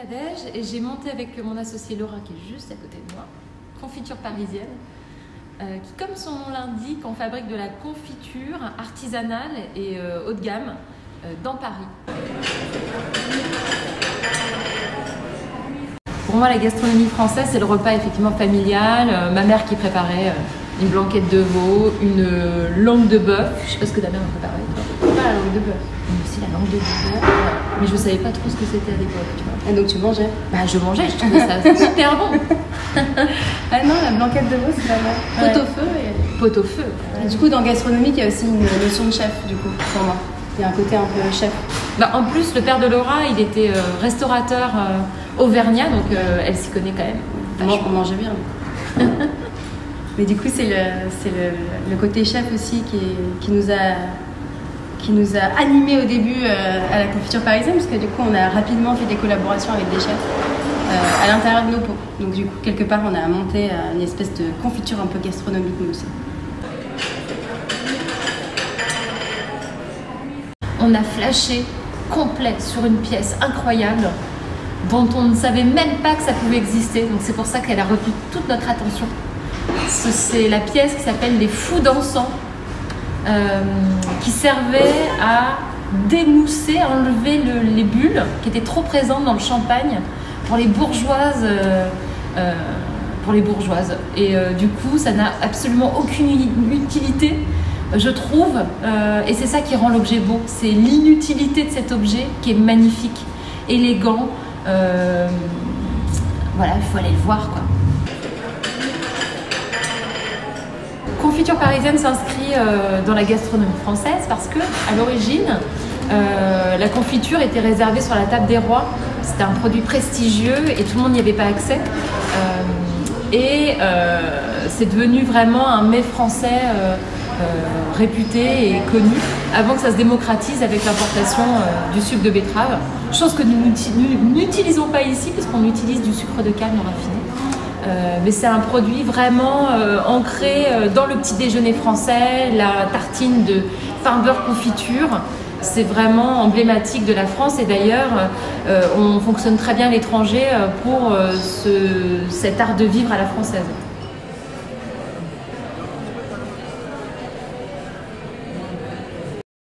Nadège et j'ai monté avec mon associée Laura qui est juste à côté de moi, Confiture Parisienne, qui comme son nom l'indique, on fabrique de la confiture artisanale et haut de gamme dans Paris. Pour moi, la gastronomie française, c'est le repas effectivement familial. Ma mère qui préparait une blanquette de veau, une langue de bœuf. Je sais pas ce que ta mère a préparé. Pas la langue de bœuf. Mais aussi la langue de bœuf. Mais je savais pas trop ce que c'était à l'époque. Tu vois. Et donc tu mangeais? Bah je mangeais, je trouvais ça super bon. Ah non, la blanquette de veau, c'est pas mal. Ouais. Pot au feu. Pot au feu. Et du coup, dans gastronomie, il y a aussi une notion de chef, du coup, pour moi. Il y a un côté un peu chef. Bah, en plus, le père de Laura, il était restaurateur auvergnat, donc elle s'y connaît quand même. On mangeait bien. Mais du coup, c'est le côté chef aussi qui nous a animés au début à la confiture parisienne, parce que du coup, on a rapidement fait des collaborations avec des chefs à l'intérieur de nos pots. Donc du coup, quelque part, on a monté une espèce de confiture un peu gastronomique, nous aussi. On a flashé complet sur une pièce incroyable dont on ne savait même pas que ça pouvait exister. Donc c'est pour ça qu'elle a retenu toute notre attention. C'est la pièce qui s'appelle Les Fous dansants, qui servait à démousser, à enlever les bulles qui étaient trop présentes dans le champagne pour les bourgeoises. Et du coup, ça n'a absolument aucune utilité, je trouve, et c'est ça qui rend l'objet beau. C'est l'inutilité de cet objet qui est magnifique, élégant. Voilà, il faut aller le voir, quoi. Confiture Parisienne s'inscrit dans la gastronomie française parce que, à l'origine, la confiture était réservée sur la table des rois. C'était un produit prestigieux et tout le monde n'y avait pas accès. C'est devenu vraiment un mets français réputé et connu avant que ça se démocratise avec l'importation du sucre de betterave. Chose que nous n'utilisons pas ici puisqu'on utilise du sucre de canne raffiné. Mais c'est un produit vraiment ancré dans le petit déjeuner français, la tartine de pain beurre confiture. C'est vraiment emblématique de la France et d'ailleurs on fonctionne très bien à l'étranger pour cet art de vivre à la française.